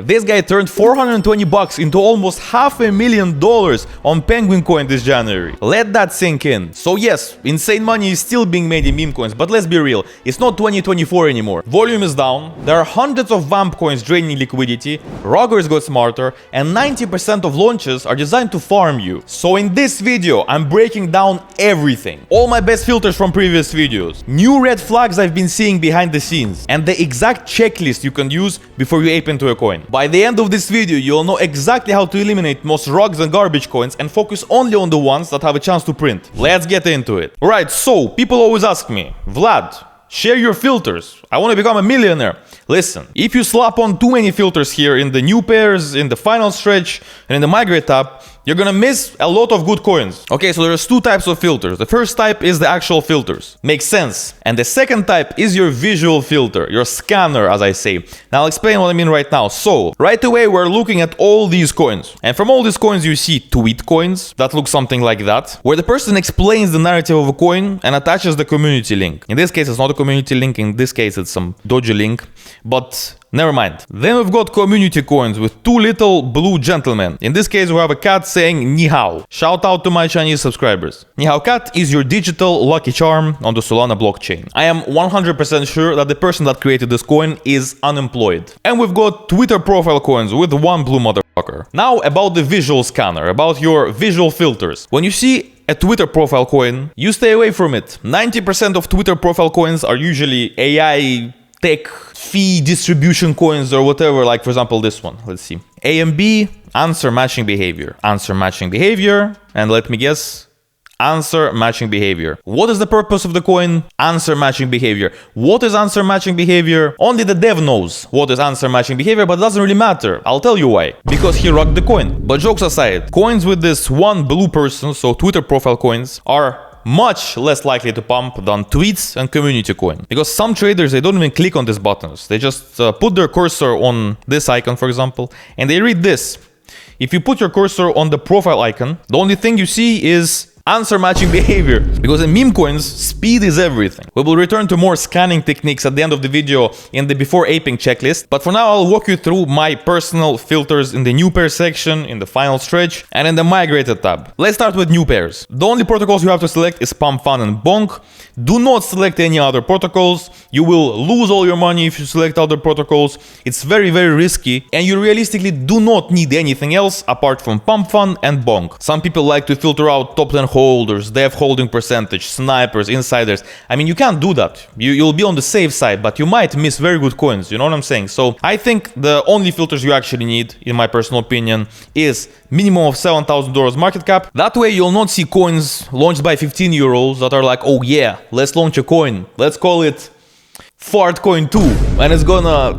This guy turned 420 bucks into almost $500,000 on Penguin Coin this January. Let that sink in. So yes, insane money is still being made in meme coins, but let's be real, it's not 2024 anymore. Volume is down, there are hundreds of vamp coins draining liquidity, roggers got smarter, and 90% of launches are designed to farm you. So in this video, I'm breaking down everything. All my best filters from previous videos, new red flags I've been seeing behind the scenes, and the exact checklist you can use before you ape into a coin. By the end of this video, you'll know exactly how to eliminate most rogues and garbage coins and focus only on the ones that have a chance to print. Let's get into it. Alright, so people always ask me, Vlad, share your filters. I want to become a millionaire. Listen, if you slap on too many filters here in the new pairs, in the final stretch, and in the migrate tab, you're gonna miss a lot of good coins. Okay, so there's two types of filters. The first type is the actual filters. Makes sense. And the second type is your visual filter, your scanner, as I say. Now I'll explain what I mean right now. So, right away we're looking at all these coins. And from all these coins you see tweet coins that look something like that, where the person explains the narrative of a coin and attaches the community link. In this case it's not a community link, in this case it's some dodgy link, but never mind. Then we've got community coins with two little blue gentlemen. In this case we have a cat saying ni hao. Shout out to my Chinese subscribers. Ni hao cat is your digital lucky charm on the Solana blockchain. I am 100% sure that the person that created this coin is unemployed. And we've got Twitter profile coins with one blue motherfucker. Now about the visual scanner, about your visual filters. When you see a Twitter profile coin, you stay away from it. 90% of Twitter profile coins are usually AI tech fee distribution coins or whatever, like for example this one. Let's see. A and B, answer matching behavior. Answer matching behavior, and let me guess, answer matching behavior. What is the purpose of the coin? Answer matching behavior. What is answer matching behavior? Only the dev knows what is answer matching behavior, but it doesn't really matter. I'll tell you why. Because he rocked the coin. But jokes aside, coins with this one blue person, so Twitter profile coins, are much less likely to pump than tweets and community coin. Because some traders, they don't even click on these buttons. They just put their cursor on this icon, for example, and they read this. If you put your cursor on the profile icon, the only thing you see is answer matching behavior. Because in meme coins, speed is everything. We will return to more scanning techniques at the end of the video in the before aping checklist. But for now, I'll walk you through my personal filters in the new pair section, in the final stretch, and in the migrated tab. Let's start with new pairs. The only protocols you have to select is Pump Fun and Bonk. Do not select any other protocols. You will lose all your money if you select other protocols. It's very, very risky, and you realistically do not need anything else apart from Pump Fun and Bonk. Some people like to filter out top 10 holders, dev holding percentage, snipers, insiders. I mean, you can't do that. You'll be on the safe side, but you might miss very good coins. You know what I'm saying? So I think the only filters you actually need, in my personal opinion, is minimum of $7,000 market cap. That way you'll not see coins launched by 15 euros that are like, oh yeah, let's launch a coin. Let's call it Fartcoin 2 and it's gonna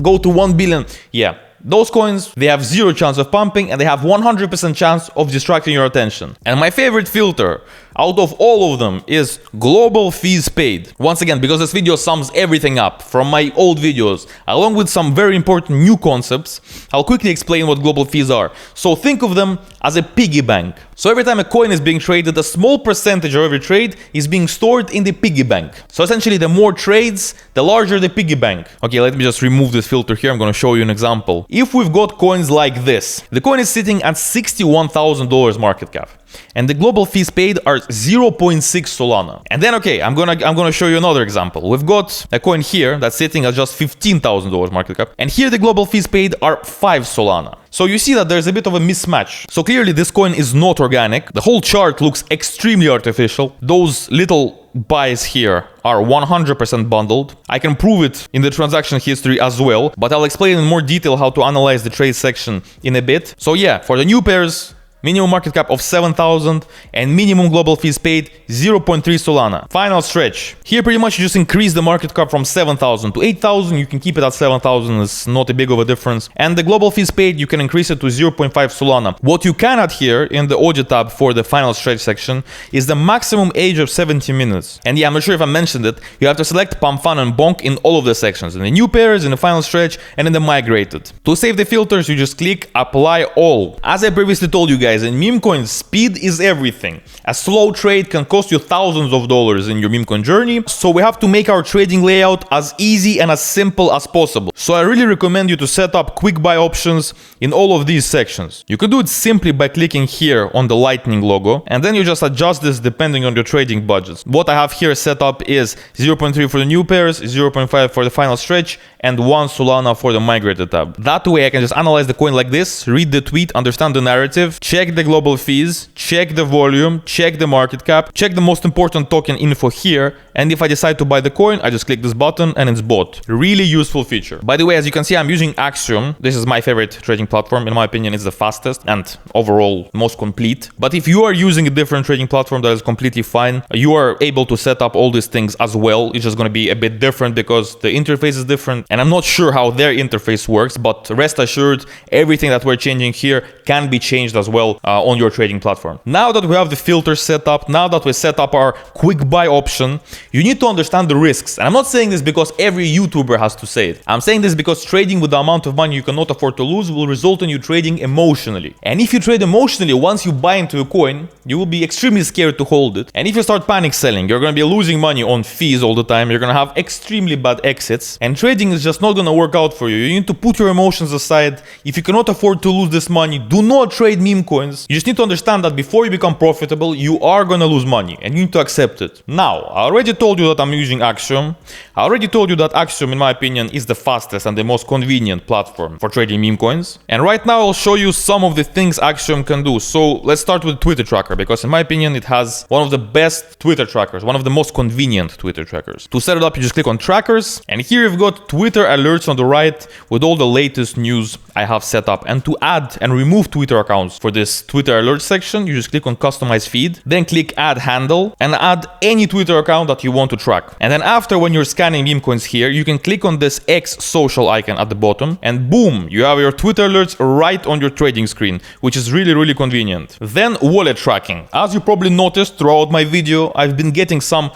go to 1 billion. Yeah. Those coins, they have zero chance of pumping and they have 100% chance of distracting your attention. And my favorite filter out of all of them is global fees paid. Once again, because this video sums everything up from my old videos, along with some very important new concepts, I'll quickly explain what global fees are. So think of them as a piggy bank. So every time a coin is being traded, a small percentage of every trade is being stored in the piggy bank. So essentially, the more trades, the larger the piggy bank. Okay, let me just remove this filter here. I'm gonna show you an example. If we've got coins like this, the coin is sitting at $61,000 market cap. And the global fees paid are 0.6 Solana. And then, okay, I'm gonna show you another example. We've got a coin here that's sitting at just $15,000 market cap. And here the global fees paid are 5 Solana. So you see that there's a bit of a mismatch. So clearly this coin is not organic. The whole chart looks extremely artificial. Those little buys here are 100% bundled. I can prove it in the transaction history as well, but I'll explain in more detail how to analyze the trade section in a bit. So yeah, for the new pairs, minimum market cap of 7,000 and minimum global fees paid 0.3 Solana. Final stretch. Here pretty much you just increase the market cap from 7,000 to 8,000. You can keep it at 7,000. It's not a big of a difference. And the global fees paid, you can increase it to 0.5 Solana. What you cannot here in the audio tab for the final stretch section is the maximum age of 70 minutes. And yeah, I'm not sure if I mentioned it. You have to select Pump Fun and Bonk in all of the sections. In the new pairs, in the final stretch, and in the migrated. To save the filters, you just click Apply All. As I previously told you guys, guys, in meme coins, speed is everything. A slow trade can cost you thousands of dollars in your meme coin journey, so we have to make our trading layout as easy and as simple as possible. So I really recommend you to set up quick buy options in all of these sections. You can do it simply by clicking here on the lightning logo, and then you just adjust this depending on your trading budgets. What I have here set up is 0.3 for the new pairs, 0.5 for the final stretch, and 1 Solana for the migrated tab. That way I can just analyze the coin like this, read the tweet, understand the narrative, check the global fees, check the volume, check the market cap, check the most important token info here, and if I decide to buy the coin, I just click this button and it's bought. Really useful feature. By the way, as you can see, I'm using Axiom. This is my favorite trading platform. In my opinion, it's the fastest and overall most complete. But if you are using a different trading platform, that is completely fine. You are able to set up all these things as well. It's just going to be a bit different because the interface is different. And I'm not sure how their interface works, but rest assured, everything that we're changing here can be changed as well on your trading platform. Now that we have the filters set up, now that we set up our quick buy option, you need to understand the risks. And I'm not saying this because every YouTuber has to say it. I'm saying this because trading with the amount of money you cannot afford to lose will result in you trading emotionally. And if you trade emotionally, once you buy into a coin, you will be extremely scared to hold it. And if you start panic selling, you're going to be losing money on fees all the time. You're going to have extremely bad exits. And trading is just not going to work out for you. You need to put your emotions aside. If you cannot afford to lose this money, do not trade meme coins. You just need to understand that before you become profitable, you are going to lose money and you need to accept it. Now, I already told you that I'm using Axiom. I already told you that Axiom, in my opinion, is the fastest and the most convenient platform for trading meme coins. And right now, I'll show you some of the things Axiom can do. So let's start with Twitter tracker, because in my opinion, it has one of the best Twitter trackers, one of the most convenient Twitter trackers. To set it up, you just click on trackers, and here you've got Twitter alerts on the right with all the latest news I have set up. And to add and remove Twitter accounts for this Twitter alert section, you just click on customize feed, then click add handle and add any Twitter account that you want to track. And then after, when you're scanning meme coins here, you can click on this X social icon at the bottom, and boom, you have your Twitter alerts right on your trading screen, which is really convenient. Then wallet tracking. As you probably noticed throughout my video, I've been getting some,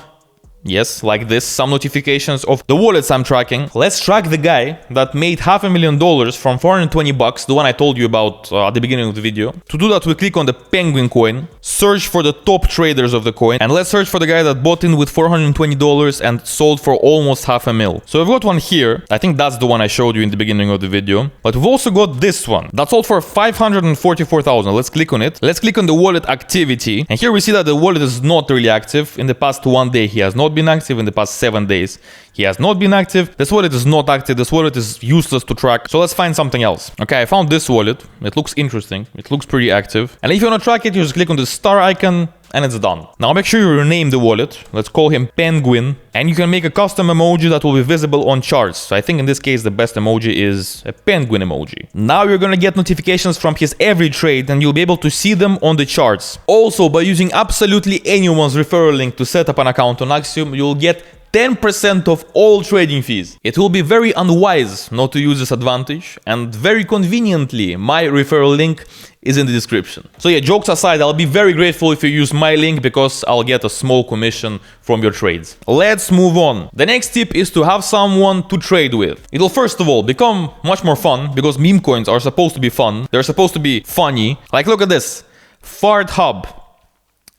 yes, like this, some notifications of the wallets I'm tracking. Let's track the guy that made $500,000 from 420 bucks, the one I told you about at the beginning of the video. To do that, we click on the penguin coin, search for the top traders of the coin, and let's search for the guy that bought in with $420 and sold for almost $500,000. So we've got one here. I think that's the one I showed you in the beginning of the video. But we've also got this one that sold for $544,000. Let's click on it. Let's click on the wallet activity. And here we see that the wallet is not really active. In the past 1 day, he has not been active. In the past 7 days, he has not been active. This wallet is not active. This wallet is useless to track. So let's find something else. Okay, I found this wallet. It looks interesting. It looks pretty active. And if you want to track it, you just click on the star icon and it's done. Now make sure you rename the wallet. Let's call him Penguin. And you can make a custom emoji that will be visible on charts. So I think in this case, the best emoji is a penguin emoji. Now you're going to get notifications from his every trade and you'll be able to see them on the charts. Also, by using absolutely anyone's referral link to set up an account on Axiom, you'll get 10% of all trading fees. It will be very unwise not to use this advantage, and very conveniently, my referral link is in the description. So yeah, jokes aside, I'll be very grateful if you use my link because I'll get a small commission from your trades. Let's move on. The next tip is to have someone to trade with. It'll first of all become much more fun because meme coins are supposed to be fun. They're supposed to be funny. Like, look at this. Fart Hub.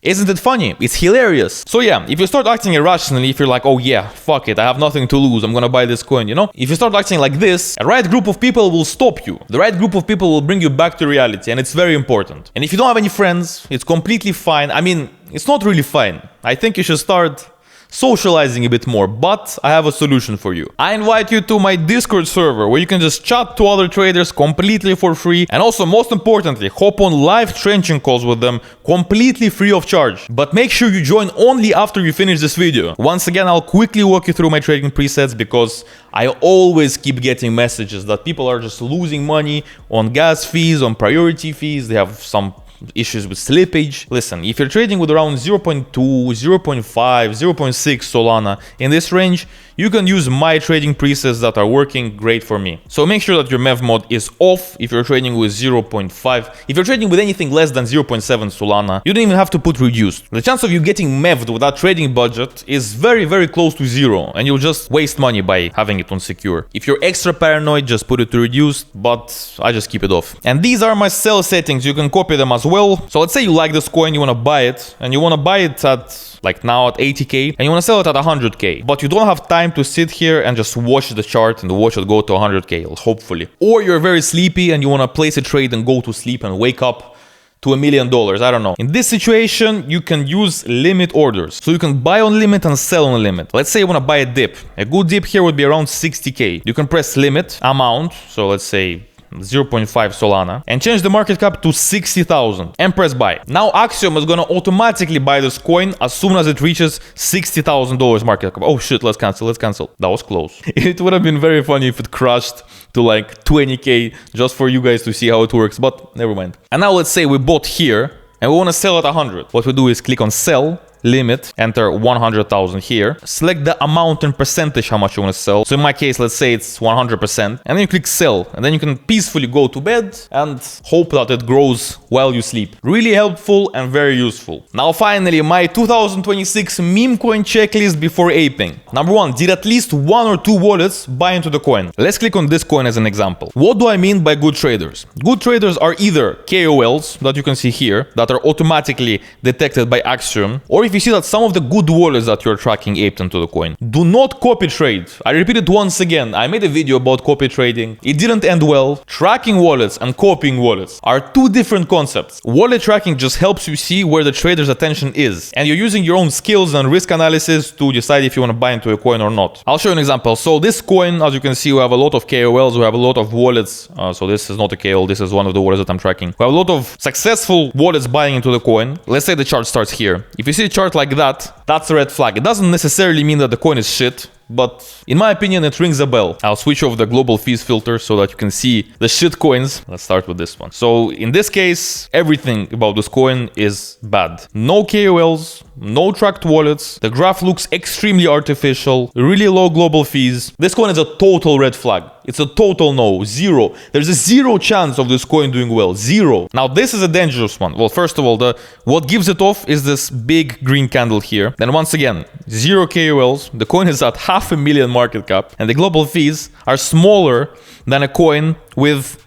Isn't it funny? It's hilarious. So yeah, if you start acting irrationally, if you're like, oh yeah, fuck it, I have nothing to lose, I'm gonna buy this coin, you know? If you start acting like this, a right group of people will stop you. The right group of people will bring you back to reality, and it's very important. And if you don't have any friends, it's completely fine. I mean, it's not really fine. I think you should start socializing a bit more, but I have a solution for you. I invite you to my Discord server where you can just chat to other traders completely for free, and also, most importantly, hop on live trenching calls with them completely free of charge. But make sure you join only after you finish this video. Once again, I'll quickly walk you through my trading presets because I always keep getting messages that people are just losing money on gas fees, on priority fees. They have some issues with slippage. Listen, if you're trading with around 0.2, 0.5, 0.6 Solana in this range, you can use my trading presets that are working great for me. So make sure that your MEV mod is off if you're trading with 0.5. If you're trading with anything less than 0.7 Solana, you don't even have to put reduced. The chance of you getting MEV'd without trading budget is very, very close to zero, and you'll just waste money by having it on secure. If you're extra paranoid, just put it to reduced, but I just keep it off. And these are my sell settings. You can copy them as well. So let's say you like this coin, you want to buy it, and you want to buy it at like now at 80k, and you want to sell it at 100k, but you don't have time to sit here and just watch the chart and watch it go to 100k, hopefully. Or you're very sleepy and you want to place a trade and go to sleep and wake up to $1 million. I don't know. In this situation, you can use limit orders. So you can buy on limit and sell on limit. Let's say you want to buy a dip. A good dip here would be around 60k. You can press limit amount. So let's say 0.5 Solana and change the market cap to 60,000 and press buy. Now Axiom is gonna automatically buy this coin as soon as it reaches $60,000 market cap. Oh shit, let's cancel. That was close. It would have been very funny if it crashed to like 20k just for you guys to see how it works, but never mind. And now let's say we bought here and we want to sell at 100. What we do is click on sell, limit, enter 100,000 here, select the amount and percentage how much you want to sell. So in my case, let's say it's 100%, and then you click sell, and then you can peacefully go to bed and hope that it grows while you sleep. Really helpful and very useful. Now finally, my 2026 meme coin checklist before aping. Number 1, did at least 1 or 2 wallets buy into the coin? Let's click on this coin as an example. What do I mean by good traders? Good traders are either KOLs that you can see here that are automatically detected by Axiom, or if you see that some of the good wallets that you're tracking aped into the coin. Do not copy trade. I repeat it once again. I made a video about copy trading. It didn't end well. Tracking wallets and copying wallets are two different concepts. Wallet tracking just helps you see where the trader's attention is, and you're using your own skills and risk analysis to decide if you want to buy into a coin or not. I'll show you an example. So this coin, as you can see, we have a lot of KOLs, we have a lot of wallets. So this is not a KOL, this is one of the wallets that I'm tracking. We have a lot of successful wallets buying into the coin. Let's say the chart starts here. If you see a chart like that, that's a red flag. It doesn't necessarily mean that the coin is shit, but in my opinion, it rings a bell. I'll switch off the global fees filter so that you can see the shit coins. Let's start with this one. So in this case, everything about this coin is bad. No KOLs, no tracked wallets. The graph looks extremely artificial, really low global fees. This coin is a total red flag. It's a total no, zero. There's a zero chance of this coin doing well, zero. Now this is a dangerous one. Well, first of all, what gives it off is this big green candle here. Then once again, zero KOLs. The coin is at $500,000 market cap, and the global fees are smaller than a coin with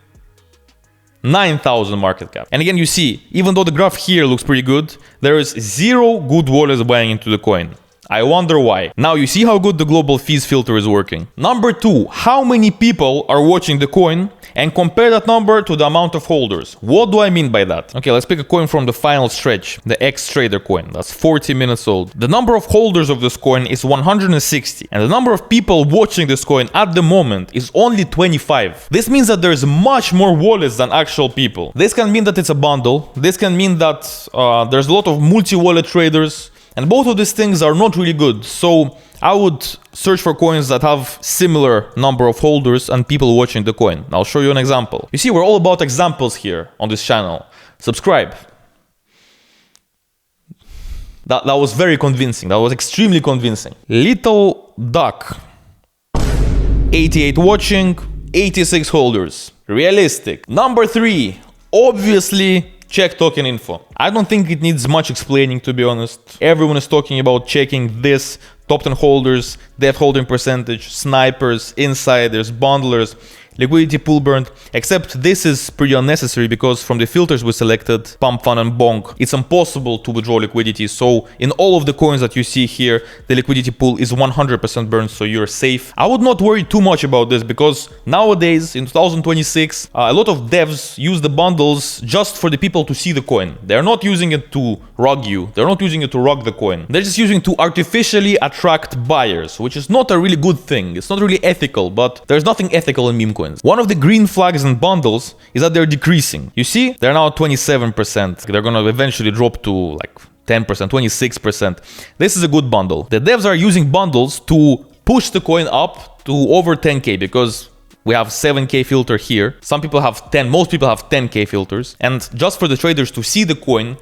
9,000 market cap. And again, you see, even though the graph here looks pretty good, there is zero good wallets buying into the coin. I wonder why. Now you see how good the global fees filter is working. Number 2, how many people are watching the coin, and compare that number to the amount of holders. What do I mean by that? Okay, let's pick a coin from the final stretch, the X-Trader coin. That's 40 minutes old. The number of holders of this coin is 160, and the number of people watching this coin at the moment is only 25. This means that there's much more wallets than actual people. This can mean that it's a bundle. This can mean that there's a lot of multi-wallet traders, and both of these things are not really good. So I would search for coins that have similar number of holders and people watching the coin. I'll show you an example. You see, we're all about examples here on this channel. Subscribe. That was very convincing. That was extremely convincing. Little Duck. 88 watching, 86 holders. Realistic. Number 3, obviously, check token info. I don't think it needs much explaining, to be honest. Everyone is talking about checking this. Top 10 holders, depth holding percentage, snipers, insiders, bundlers, liquidity pool burned, except this is pretty unnecessary because from the filters we selected, pump, fun and bonk, it's impossible to withdraw liquidity. So in all of the coins that you see here, the liquidity pool is 100% burned, so you're safe. I would not worry too much about this because nowadays in 2026, a lot of devs use the bundles just for the people to see the coin. They're not using it to rug you. They're not using it to rug the coin. They're just using it to artificially attract buyers, which is not a really good thing. It's not really ethical, but there's nothing ethical in meme coins. One of the green flags in bundles is that they're decreasing. You see, they're now at 27%. They're gonna eventually drop to like 10%, 26%. This is a good bundle. The devs are using bundles to push the coin up to over 10k because We have 7k filter here. Some people have 10, most people have 10k filters. And just for the traders to see the coin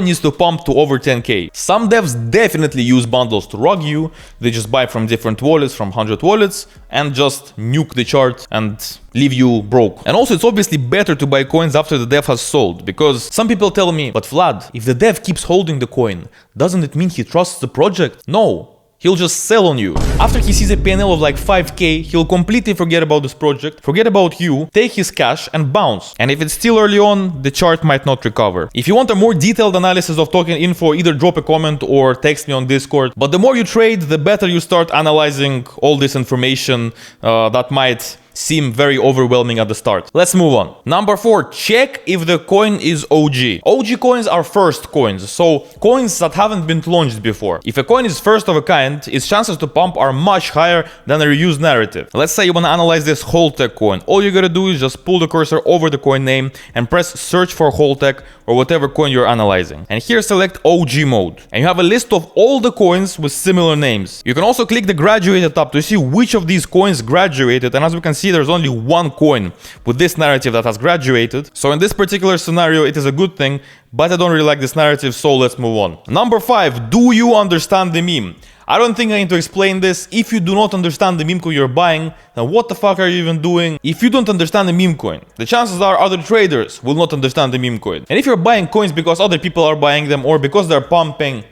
needs to pump to over 10k. Some devs definitely use bundles to rug you. They just buy from different wallets, from 100 wallets, and just nuke the chart and leave you broke. And also it's obviously better to buy coins after the dev has sold, because some people tell me, but Vlad, if the dev keeps holding the coin, doesn't it mean he trusts the project? No. He'll just sell on you. After he sees a PNL of like 5k, he'll completely forget about this project, forget about you, take his cash and bounce. And if it's still early on, the chart might not recover. If you want a more detailed analysis of token info, either drop a comment or text me on Discord. But the more you trade, the better you start analyzing all this information that might seem very overwhelming at the start. Let's move on. Number 4, check if the coin is OG. OG coins are first coins, so coins that haven't been launched before. If a coin is first of a kind, its chances to pump are much higher than a reused narrative. Let's say you want to analyze this Holtec coin. All you gotta do is just pull the cursor over the coin name and press search for Holtec or whatever coin you're analyzing. And here select OG mode. And you have a list of all the coins with similar names. You can also click the graduated tab to see which of these coins graduated, and as we can see, there's only one coin with this narrative that has graduated. So in this particular scenario, it is a good thing, but I don't really like this narrative, so let's move on. Number 5, do you understand the meme? I don't think I need to explain this. If you do not understand the meme coin you're buying, then what the fuck are you even doing? If you don't understand the meme coin, the chances are other traders will not understand the meme coin. And if you're buying coins because other people are buying them or because they're pumping,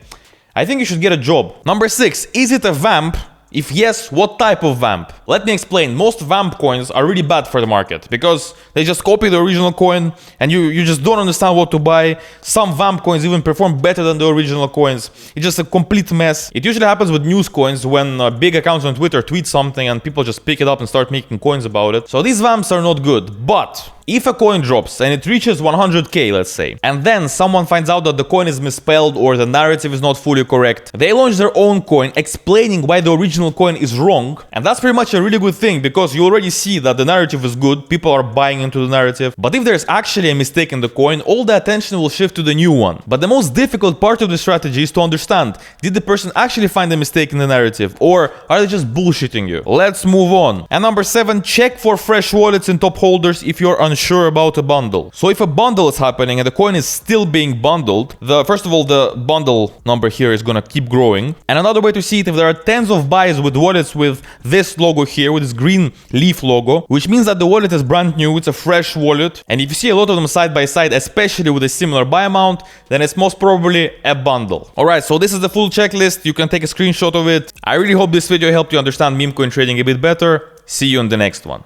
I think you should get a job. Number 6, is it a vamp? If yes, what type of vamp? Let me explain. Most vamp coins are really bad for the market because they just copy the original coin and you just don't understand what to buy. Some vamp coins even perform better than the original coins. It's just a complete mess. It usually happens with news coins when big accounts on Twitter tweet something and people just pick it up and start making coins about it. So these vamps are not good, but if a coin drops and it reaches 100k, let's say, and then someone finds out that the coin is misspelled or the narrative is not fully correct, they launch their own coin explaining why the original coin is wrong. And that's pretty much a really good thing because you already see that the narrative is good, people are buying into the narrative. But if there's actually a mistake in the coin, all the attention will shift to the new one. But the most difficult part of the strategy is to understand, did the person actually find a mistake in the narrative or are they just bullshitting you? Let's move on. And number 7, check for fresh wallets in top holders if you're unsure about a bundle. So if a bundle is happening and the coin is still being bundled, first of all, the bundle number here is gonna keep growing. And another way to see it, if there are tens of buys with wallets with this logo here, with this green leaf logo, which means that the wallet is brand new, it's a fresh wallet. And if you see a lot of them side by side, especially with a similar buy amount, then it's most probably a bundle. Alright, so this is the full checklist. You can take a screenshot of it. I really hope this video helped you understand meme coin trading a bit better. See you in the next one.